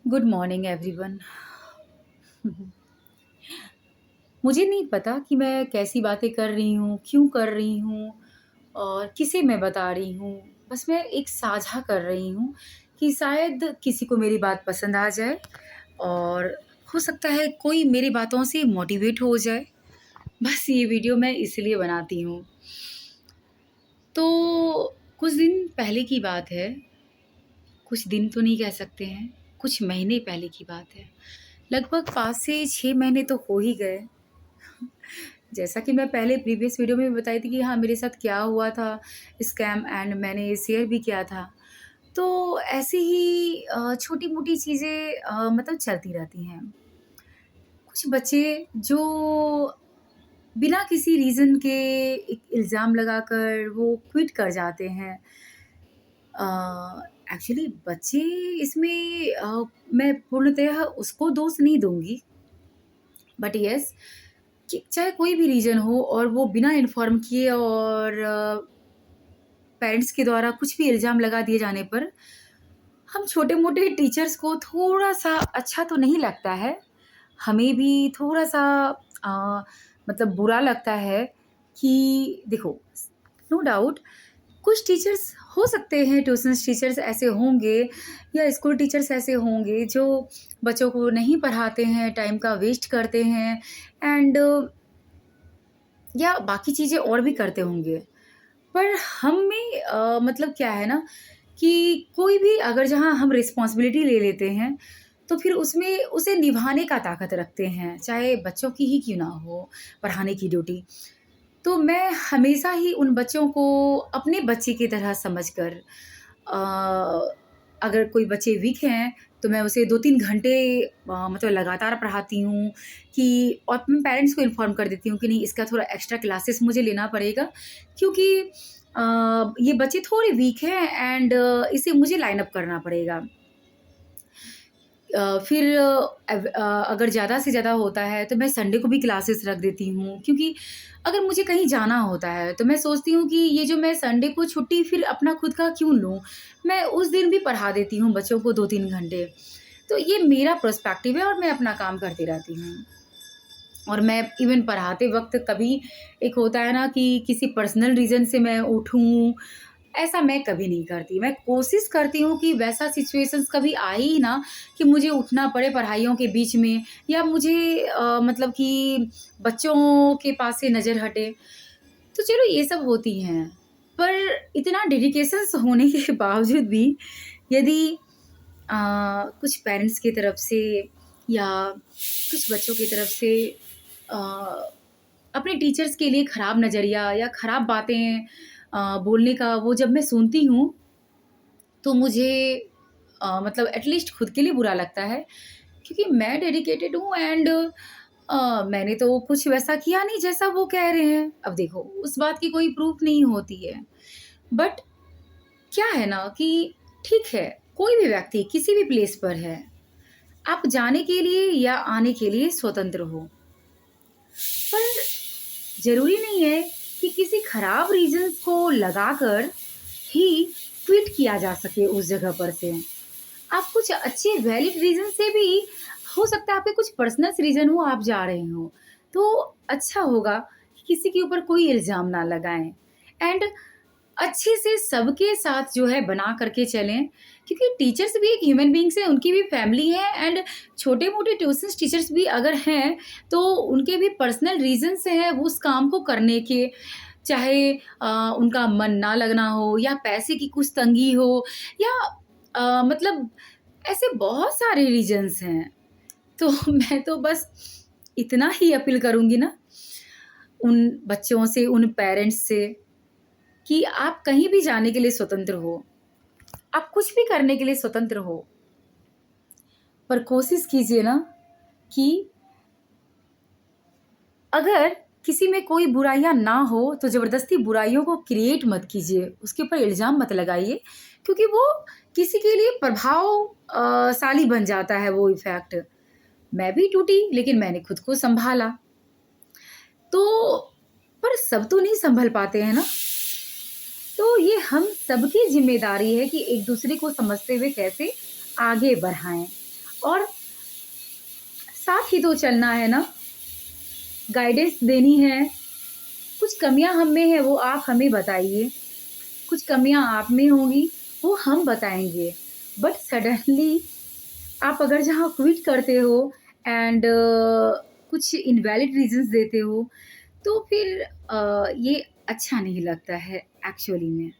Good morning everyone. मुझे नहीं पता कि मैं कैसी बातें कर रही हूँ, क्यों कर रही हूँ और किसे मैं बता रही हूँ। बस मैं एक साझा कर रही हूँ कि शायद किसी को मेरी बात पसंद आ जाए और हो सकता है कोई मेरी बातों से मोटिवेट हो जाए। बस ये वीडियो मैं इसलिए बनाती हूँ। तो कुछ दिन पहले की बात है, कुछ दिन तो नहीं कह सकते हैं, कुछ महीने पहले की बात है। लगभग 5 से 6 महीने तो हो ही गए। जैसा कि मैं पहले प्रीवियस वीडियो में भी बताई थी कि हाँ, मेरे साथ क्या हुआ था स्कैम एंड मैंने शेयर भी किया था। तो ऐसे ही छोटी-मोटी चीज़ें मतलब चलती रहती हैं। कुछ बच्चे जो बिना किसी रीज़न के एक इल्ज़ाम लगाकर वो क्विट कर जाते हैं। एक्चुअली बच्चे इसमें मैं पूर्णतः उसको दोष नहीं दूँगी, बट येस कि चाहे कोई भी रीज़न हो और वो बिना इन्फॉर्म किए और पेरेंट्स के द्वारा कुछ भी इल्ज़ाम लगा दिए जाने पर हम छोटे-मोटे टीचर्स को थोड़ा-सा अच्छा तो नहीं लगता है। हमें भी थोड़ा-सा अ, मतलब बुरा लगता है कि देखो, नो डाउट कुछ टीचर्स हो सकते हैं, ट्यूशन्स टीचर्स ऐसे होंगे या स्कूल टीचर्स ऐसे होंगे जो बच्चों को नहीं पढ़ाते हैं, टाइम का वेस्ट करते हैं एंड या बाकी चीज़ें और भी करते होंगे। पर हम में मतलब क्या है ना कि कोई भी अगर जहाँ हम रिस्पॉन्सिबिलिटी ले लेते हैं, तो फिर उसमें उसे निभाने का ताकत रखते हैं, चाहे बच्चों की ही क्यों ना हो, पढ़ाने की ड्यूटी। तो मैं हमेशा ही उन बच्चों को अपने बच्चे की तरह समझकर अगर कोई बच्चे वीक हैं, तो मैं उसे 2-3 घंटे मतलब लगातार पढ़ाती हूँ कि और अपने पेरेंट्स को इन्फॉर्म कर देती हूँ कि नहीं इसका थोड़ा एक्स्ट्रा क्लासेस मुझे लेना पड़ेगा क्योंकि ये बच्चे थोड़े वीक हैं एंड इसे मुझे लाइन अप करना पड़ेगा। फिर अगर ज़्यादा से ज़्यादा होता है तो मैं संडे को भी क्लासेस रख देती हूँ क्योंकि अगर मुझे कहीं जाना होता है तो मैं सोचती हूँ कि ये जो मैं संडे को छुट्टी फिर अपना खुद का क्यों लूँ? मैं उस दिन भी पढ़ा देती हूँ बच्चों को 2-3 घंटे। तो ये मेरा पर्सपेक्टिव है और मैं अपना काम करती रहती हूँ। और मैं इवन पढ़ाते वक़्त कभी एक होता है ना कि किसी पर्सनल रीज़न से मैं उठूँ, ऐसा मैं कभी नहीं करती। मैं कोशिश करती हूँ कि वैसा सिचुएशंस कभी आए ही ना कि मुझे उठना पड़े पढ़ाइयों के बीच में या मुझे मतलब कि बच्चों के पास से नज़र हटे। तो चलो ये सब होती हैं, पर इतना डेडिकेशंस होने के बावजूद भी यदि कुछ पेरेंट्स की तरफ से या कुछ बच्चों की तरफ से अ, अपने टीचर्स के लिए खराब नज़रिया या खराब बातें बोलने का वो जब मैं सुनती हूँ, तो मुझे मतलब एटलीस्ट खुद के लिए बुरा लगता है क्योंकि मैं डेडिकेटेड हूँ एंड मैंने तो कुछ वैसा किया नहीं जैसा वो कह रहे हैं। अब देखो, उस बात की कोई प्रूफ़ नहीं होती है। बट क्या है ना कि ठीक है, कोई भी व्यक्ति किसी भी प्लेस पर है, आप जाने के लिए या आने के लिए स्वतंत्र हो। पर ज़रूरी नहीं है कि किसी खराब रीज़न्स को लगाकर ही क्विट किया जा सके उस जगह पर से। आप कुछ अच्छे वैलिड रीज़न से भी हो सकता है आपके कुछ पर्सनल रीज़न हो आप जा रहे हो, तो अच्छा होगा कि किसी के ऊपर कोई इल्ज़ाम ना लगाएँ एंड अच्छे से सबके साथ जो है बना करके चलें, क्योंकि टीचर्स भी एक ह्यूमन बीइंग्स हैं, उनकी भी फैमिली है एंड छोटे-मोटे ट्यूशन्स टीचर्स भी अगर हैं, तो उनके भी पर्सनल रीज़न्स हैं उस काम को करने के। चाहे उनका मन ना लगना हो या पैसे की कुछ तंगी हो या मतलब ऐसे बहुत सारे रीज़न्स हैं। तो मैं तो बस इतना ही अपील करूँगी ना उन बच्चों से, उन पेरेंट्स से कि आप कहीं भी जाने के लिए स्वतंत्र हो। आप कुछ भी करने के लिए स्वतंत्र हो। पर कोशिश कीजिए ना कि अगर किसी में कोई बुराइयाँ ना हो, तो ज़बरदस्ती बुराइयों को क्रिएट मत कीजिए, उसके ऊपर इल्ज़ाम मत लगाइए क्योंकि वो किसी के लिए शाली बन जाता है वो इफ़ेक्ट। मैं भी टूटी, लेकिन मैंने खुद को सँभाला। तो पर सब तो नहीं सँभल पाते हैं ना, तो ये हम सबकी ज़िम्मेदारी है कि एक-दूसरे को समझते हुए कैसे आगे बढ़ाएँ और साथ ही तो चलना है ना, गाइडेंस देनी है। कुछ कमियाँ हम में है वो आप हमें बताइए, कुछ कमियाँ आप में होंगी वो हम बताएँगे। बट सडनली आप अगर जहाँ क्विट करते हो एंड कुछ इनवैलिड रीज़न्स देते हो, तो फिर ये अच्छा नहीं लगता है एक्चुअली में।